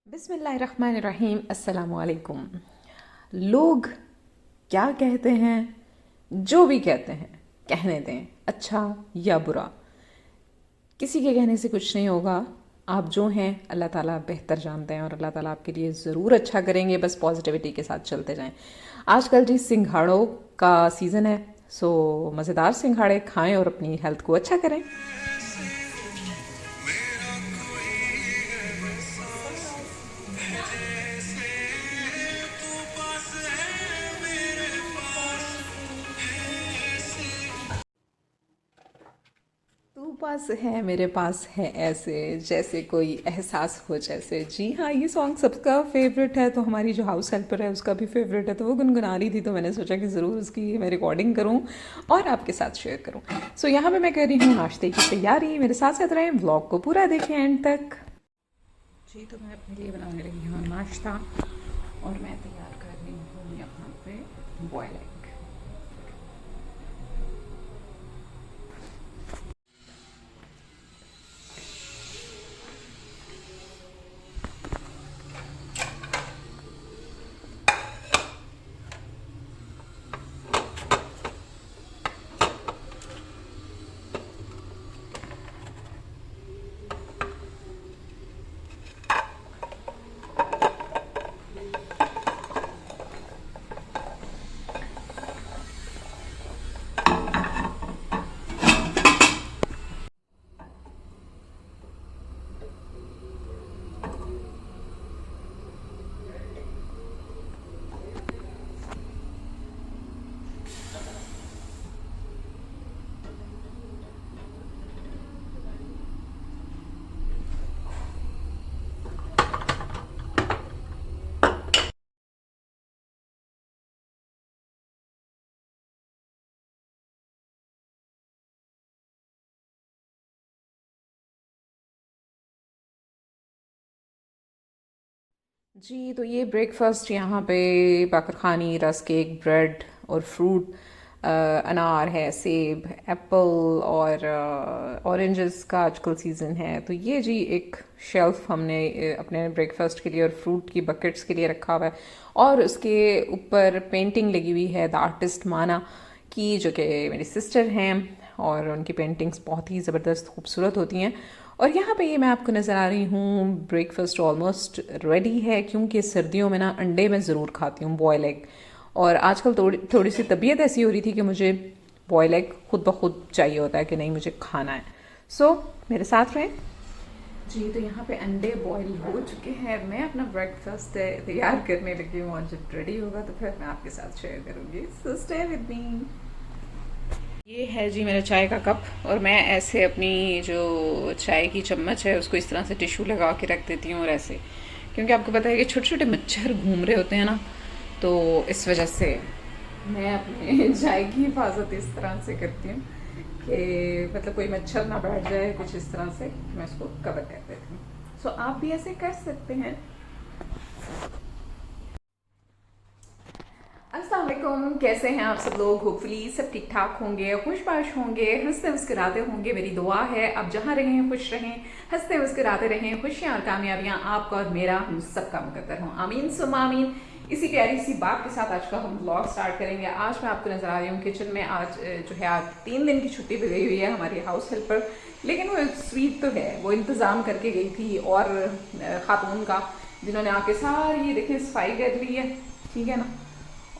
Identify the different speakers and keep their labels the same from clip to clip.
Speaker 1: बिस्मिल्लाहिर्रहमानिर्रहीम अस्सलामुअलैकुम। लोग क्या कहते हैं, जो भी कहते हैं कहने दें, अच्छा या बुरा, किसी के कहने से कुछ नहीं होगा। आप जो हैं अल्लाह ताला बेहतर जानते हैं और अल्लाह ताला आपके लिए ज़रूर अच्छा करेंगे। बस पॉजिटिविटी के साथ चलते जाएं। आजकल जी सिंघाड़ों का सीज़न है, सो मज़ेदार सिंघाड़े खाएं और अपनी हेल्थ को अच्छा करें। तू पास है मेरे पास है ऐसे, जैसे कोई एहसास हो जैसे। जी हाँ, ये सॉन्ग सबका फेवरेट है, तो हमारी जो हाउस हेल्पर है उसका भी फेवरेट है। तो वो गुनगुना रही थी, तो मैंने सोचा कि ज़रूर उसकी मैं रिकॉर्डिंग करूँ और आपके साथ शेयर करूँ। सो यहाँ पे मैं कर रही हूँ नाश्ते की तैयारी। मेरे साथ साथ रहें, व्लॉग को पूरा देखें एंड तक। जी, तो मैं अपने लिए बनाने लगी हूँ नाश्ता और मैं तैयार कर रही हूँ यहाँ पे बॉयल एग। जी, तो ये ब्रेकफास्ट यहाँ पे बाकर खानी, रस्क, केक, ब्रेड और फ्रूट, अनार है, सेब, एप्पल और ऑरेंजेस का आजकल सीज़न है। तो ये जी एक शेल्फ हमने अपने ब्रेकफास्ट के लिए और फ्रूट की बकेट्स के लिए रखा हुआ है। और उसके ऊपर पेंटिंग लगी हुई है द आर्टिस्ट माना की, जो कि मेरी सिस्टर हैं, और उनकी पेंटिंग्स बहुत ही ज़बरदस्त खूबसूरत होती हैं। और यहाँ पे ये मैं आपको नज़र आ रही हूँ, ब्रेकफास्ट ऑलमोस्ट रेडी है, क्योंकि सर्दियों में ना अंडे मैं ज़रूर खाती हूँ, बॉयल एग। और आजकल थोड़ी थोड़ी सी तबीयत ऐसी हो रही थी कि मुझे बॉयल एग खुद ब खुद चाहिए होता है कि नहीं, मुझे खाना है। सो मेरे साथ रहें। जी, तो यहाँ पे अंडे बॉईल हो चुके हैं। मैं अपना ब्रेकफास्ट तैयार करने लगी हूँ और जब रेडी होगा तो फिर मैं आपके साथ शेयर करूँगी। So stay with me. ये है जी मेरा चाय का कप, और मैं ऐसे अपनी जो चाय की चम्मच है उसको इस तरह से टिश्यू लगा के रख देती हूँ, और ऐसे, क्योंकि आपको पता है कि छोटे छोटे मच्छर घूम रहे होते हैं ना, तो इस वजह से मैं अपने चाय की हिफाजत इस तरह से करती हूँ कि मतलब कोई मच्छर ना बैठ जाए, कुछ इस तरह से मैं उसको कवर कर देती हूँ। सो आप भी ऐसे कर सकते हैं। अस्सलाम वालेकुम, कैसे हैं आप सब लोग? होपफुली सब ठीक ठाक होंगे, खुशबाश होंगे, हंसते मुस्कुराते होंगे। मेरी दुआ है आप जहाँ रहें खुश रहें, हंसते मुस्कुराते रहें। खुशियाँ और कामयाबियाँ आपका और मेरा, हम सबका मुकद्दर हों। आमीन सुम आमीन। इसी प्यारी सी बात के साथ आज का हम ब्लॉग स्टार्ट करेंगे। आज मैं आपको नजर आ रही हूँ किचन में। आज जो है, आज 3 दिन की छुट्टी पे गई हुई है हमारी हाउस हेल्पर, लेकिन वो स्वीट तो है, वो इंतज़ाम करके गई थी, और खातून का, जिन्होंने आके सारी देखें सफाई कर ली है, ठीक है ना।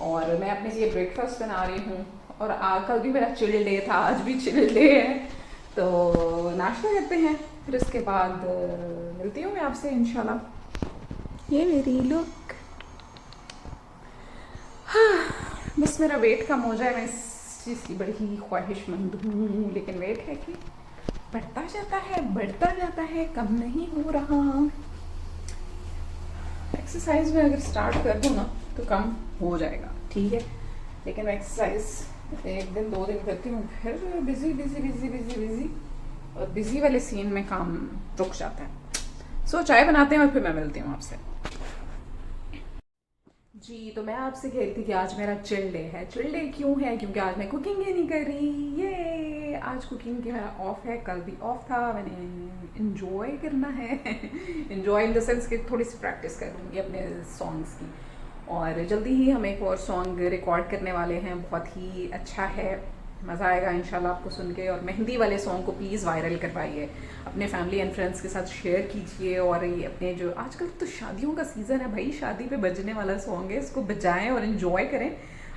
Speaker 1: और मैं अपने लिए ब्रेकफास्ट बना रही हूँ, और कल भी मेरा चिल डे था, आज भी चिल डे है। तो नाश्ता करते हैं, फिर उसके बाद मिलती हूँ मैं आपसे इंशाल्लाह। ये मेरी लुक। हाँ, बस मेरा वेट कम हो जाए, मैं इस चीज़ की बड़ी ही ख्वाहिशमंद हूँ, लेकिन वेट है कि बढ़ता जाता है, बढ़ता जाता है, कम नहीं हो रहा। एक्सरसाइज में अगर स्टार्ट कर दूँ ना तो कम हो जाएगा, ठीक है। लेकिन मैं एक्सरसाइज 1 दिन 2 दिन करती हूँ, फिर busy busy busy busy busy, और बिजी वाले सीन में काम रुक जाता है। सो चाय बनाते हैं और फिर मैं मिलती हूँ आपसे। जी, तो मैं आपसे कह रही थी कि आज मेरा चिल डे है। चिल डे क्यों है? क्योंकि आज मैं कुकिंग ही नहीं कर रही। ये आज कुकिंग के मेरा ऑफ है, कल भी ऑफ था। मैंने इन्जॉय करना है इन्जॉय इन द सेंस कि थोड़ी सी प्रैक्टिस करूँगी अपने सॉन्ग्स की। और जल्दी ही हम एक और सॉन्ग रिकॉर्ड करने वाले हैं, बहुत ही अच्छा है, मज़ा आएगा इंशाल्लाह आपको सुन के। और मेहंदी वाले सॉन्ग को प्लीज़ वायरल करवाइए, अपने फैमिली एंड फ्रेंड्स के साथ शेयर कीजिए। और ये अपने जो आजकल तो शादियों का सीज़न है भाई, शादी पे बजने वाला सॉन्ग है, इसको बजाएं और इन्जॉय करें।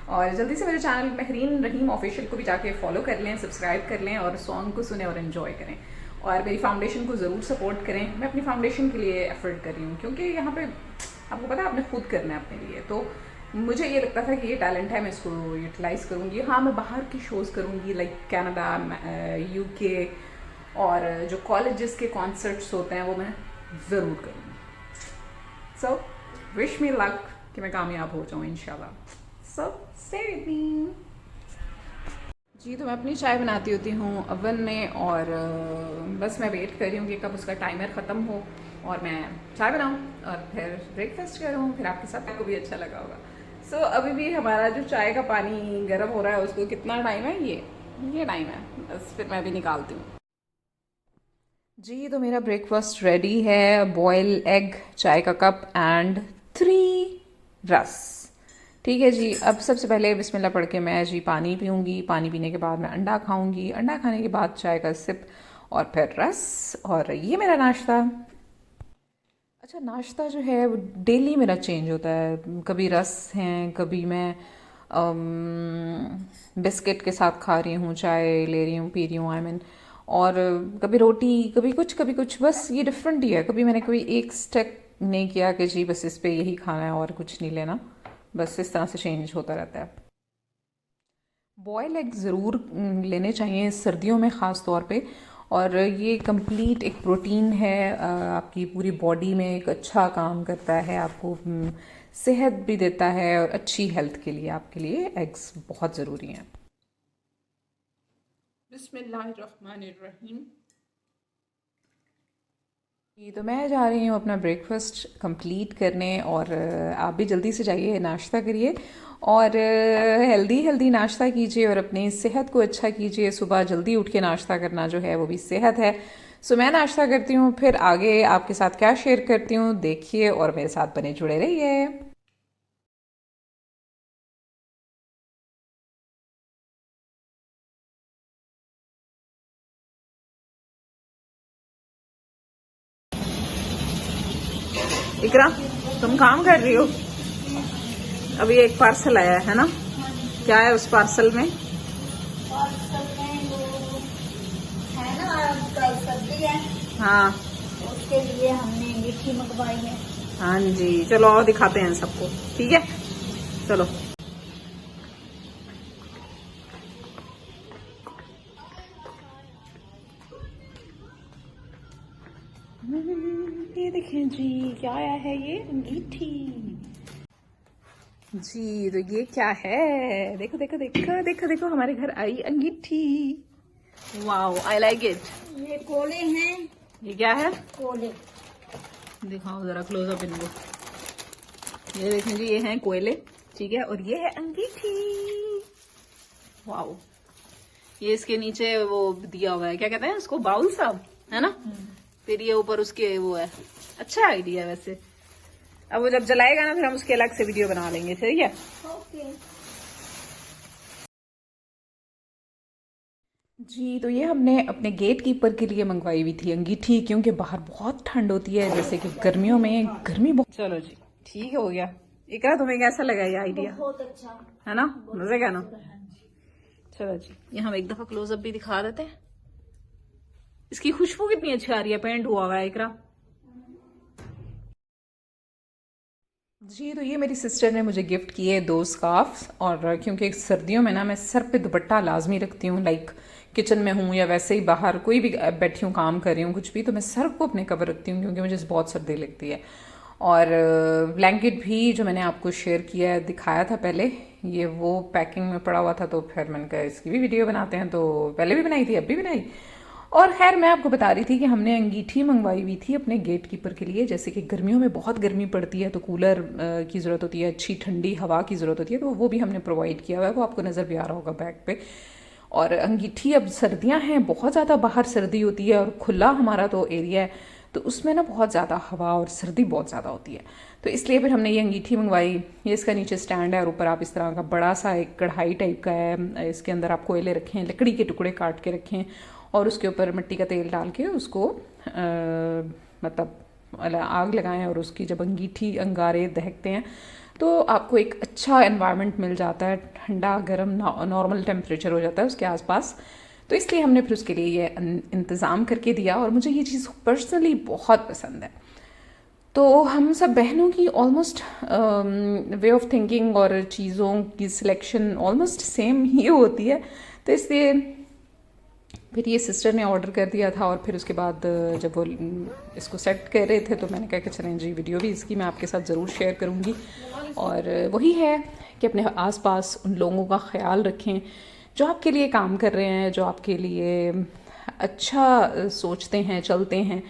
Speaker 1: और जल्दी से मेरे चैनल महरीन रहीम ऑफिशियल को भी जाके फॉलो कर लें, सब्सक्राइब कर लें और सॉन्ग को सुने और इन्जॉय करें। और मेरी फाउंडेशन को ज़रूर सपोर्ट करें। मैं अपनी फाउंडेशन के लिए एफर्ट कर रही हूँ, क्योंकि यहाँ पे आपको पता है आपने खुद करना है अपने लिए। तो मुझे ये लगता था कि ये टैलेंट है, मैं इसको यूटिलाइज़ करूँगी। हाँ, मैं बाहर की शोज़ करूँगी, लाइक कनाडा, यूके, और जो कॉलेजेस के कॉन्सर्ट्स होते हैं वो मैं ज़रूर करूँगी। सो विश मी लक कि मैं कामयाब हो जाऊँ इंशाल्लाह। So stay with me. जी, तो मैं अपनी चाय बनाती होती हूँ अवन में, और बस मैं वेट कर रही हूँ कि कब उसका टाइमर ख़त्म हो और मैं चाय बनाऊँ और फिर ब्रेकफास्ट करूँ, फिर आपके साथ आपको भी अच्छा लगा होगा। सो अभी भी हमारा जो चाय का पानी गर्म हो रहा है, उसको कितना टाइम है? ये टाइम है, बस फिर मैं भी निकालती हूँ। जी, तो मेरा ब्रेकफास्ट रेडी है। बॉयल एग, चाय का कप एंड 3 रस। ठीक है जी, अब सबसे पहले बिस्मिल्लाह पढ़ के मैं जी पानी पीऊँगी। पानी पीने के बाद मैं अंडा खाऊँगी। अंडा खाने के बाद चाय का सिप और फिर रस, और ये मेरा नाश्ता। अच्छा, नाश्ता जो है वो डेली मेरा चेंज होता है। कभी रस हैं, कभी मैं बिस्किट के साथ खा रही हूँ, चाय ले रही हूँ, पी रही हूँ, आई मीन। और कभी रोटी, कभी कुछ, बस ये डिफरेंट ही है। कभी मैंने कोई एक स्टेप नहीं किया कि जी बस इस पे यही खाना है और कुछ नहीं लेना, बस इस तरह से चेंज होता रहता है। बॉयल एग ज़रूर लेने चाहिए सर्दियों में ख़ास तौर पे। और ये कंप्लीट एक प्रोटीन है, आपकी पूरी बॉडी में एक अच्छा काम करता है, आपको सेहत भी देता है, और अच्छी हेल्थ के लिए आपके लिए एग्स बहुत ज़रूरी हैं। बिस्मिल्लाहिर्रहमानिर्रहीम। जी, तो मैं जा रही हूँ अपना ब्रेकफास्ट कंप्लीट करने, और आप भी जल्दी से जाइए, नाश्ता करिए और हेल्दी हेल्दी नाश्ता कीजिए और अपनी सेहत को अच्छा कीजिए। सुबह जल्दी उठ के नाश्ता करना जो है वो भी सेहत है। सो मैं नाश्ता करती हूँ, फिर आगे आपके साथ क्या शेयर करती हूँ देखिए, और मेरे साथ बने जुड़े रहिए। इकरा, तुम काम कर रही हो? अभी एक पार्सल आया है ना, क्या है उस पार्सल में?
Speaker 2: पार्सल में वो है ना, कल सब्जी है,
Speaker 1: हाँ
Speaker 2: उसके लिए हमने लिट्टी मंगवाई है।
Speaker 1: हाँ जी, चलो और दिखाते हैं सबको, ठीक है, चलो। ये देखें जी, क्या आया है? ये अंगीठी। जी, तो ये क्या है? देखो देखो देखो देखो देखो, हमारे घर आई अंगीठी। Wow, I like it.
Speaker 2: ये कोले हैं,
Speaker 1: ये क्या है?
Speaker 2: कोले।
Speaker 1: दिखाओ जरा क्लोजअप इनको। ये देखें जी, ये हैं कोयले, ठीक है, और ये है अंगीठी। वाओ, ये इसके नीचे वो दिया हुआ है, क्या कहते हैं उसको, बाउल साहब, है ना? फिर ये ऊपर उसके वो है। अच्छा आइडिया है वैसे। अब वो जब जलाएगा ना, फिर हम उसके अलग से वीडियो बना लेंगे, ठीक है?
Speaker 2: ओके।
Speaker 1: जी, तो ये हमने अपने गेट कीपर के लिए मंगवाई हुई थी अंगीठी, क्योंकि बाहर बहुत ठंड होती है, जैसे कि गर्मियों में गर्मी बहुत। चलो जी, ठीक हो गया। इकरा, तुम्हें कैसा लगा ये आइडिया?
Speaker 2: बहुत अच्छा
Speaker 1: है ना, मजे का ना?
Speaker 2: हाँ जी।
Speaker 1: चलो जी, ये हम एक दफा क्लोजअप भी दिखा देते हैं। इसकी खुशबू कितनी अच्छी आ रही है, पेंट हुआ हुआ है इकरा। जी, तो ये मेरी सिस्टर ने मुझे गिफ्ट किए 2 स्कार्फ्स। और क्योंकि सर्दियों में ना मैं सर पे दुपट्टा लाजमी रखती हूँ, लाइक किचन में हूँ या वैसे ही बाहर कोई भी बैठी हूँ, काम कर रही हूँ, कुछ भी, तो मैं सर को अपने कवर रखती हूँ, क्योंकि मुझे बहुत सर्दी लगती है। और ब्लैंकेट भी जो मैंने आपको शेयर किया है, दिखाया था पहले, ये वो पैकिंग में पड़ा हुआ था, तो फिर मैंने कहा इसकी भी वीडियो बनाते हैं, तो पहले भी बनाई थी, अब भी बनाई। और खैर मैं आपको बता रही थी कि हमने अंगीठी मंगवाई हुई थी अपने गेट कीपर के लिए। जैसे कि गर्मियों में बहुत गर्मी पड़ती है तो कूलर की ज़रूरत होती है, अच्छी ठंडी हवा की ज़रूरत होती है, तो वो भी हमने प्रोवाइड किया हुआ है, वो आपको नज़र भी आ रहा होगा बैक पे। और अंगीठी, अब सर्दियां हैं, बहुत ज़्यादा बाहर सर्दी होती है और खुला हमारा तो एरिया है, तो उसमें ना बहुत ज़्यादा हवा और सर्दी बहुत ज़्यादा होती है, तो इसलिए फिर हमने ये अंगीठी मंगवाई। ये इसका नीचे स्टैंड है और ऊपर आप इस तरह का बड़ा सा एक कढ़ाई टाइप का है, इसके अंदर आप कोयले रखें, लकड़ी के टुकड़े काट के रखें और उसके ऊपर मिट्टी का तेल डाल के उसको मतलब आग लगाएं और उसकी जब अंगीठी अंगारे दहकते हैं तो आपको एक अच्छा एनवायरनमेंट मिल जाता है, ठंडा गर्म नॉर्मल टेम्परेचर हो जाता है उसके आसपास। तो इसलिए हमने फिर उसके लिए ये इंतज़ाम करके दिया और मुझे ये चीज़ पर्सनली बहुत पसंद है। तो हम सब बहनों की ऑलमोस्ट वे ऑफ थिंकिंग और चीज़ों की सिलेक्शन ऑलमोस्ट सेम ही होती है, तो इसलिए फिर ये सिस्टर ने ऑर्डर कर दिया था और फिर उसके बाद जब वो इसको सेट कर रहे थे तो मैंने कहा कि चलें जी, वीडियो भी इसकी मैं आपके साथ ज़रूर शेयर करूँगी। और वही है कि अपने आसपास उन लोगों का ख्याल रखें जो आपके लिए काम कर रहे हैं, जो आपके लिए अच्छा सोचते हैं, चलते हैं,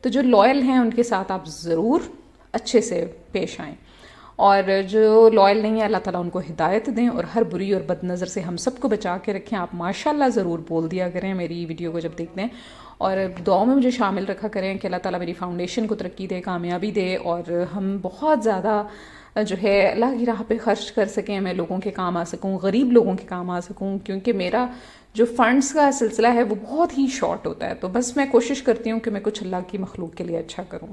Speaker 1: तो जो लॉयल हैं उनके साथ आप ज़रूर अच्छे से पेश आएँ, और जो लॉयल नहीं है अल्लाह ताला उनको हिदायत दें और हर बुरी और बदनज़र से हम सबको बचा के रखें। आप माशाल्लाह ज़रूर बोल दिया करें मेरी वीडियो को जब देखते हैं, और दुआओं में मुझे शामिल रखा करें कि अल्लाह ताला मेरी फाउंडेशन को तरक्की दे, कामयाबी दे, और हम बहुत ज़्यादा जो है अल्लाह की राह पे खर्च कर सकें, मैं लोगों के काम आ सकूं, गरीब लोगों के काम आ सकूं, क्योंकि मेरा जो फ़ंड्स का सिलसिला है वो बहुत ही शॉर्ट होता है। तो बस मैं कोशिश करती हूँ कि मैं कुछ अल्लाह की मखलूक के लिए अच्छा करूँ।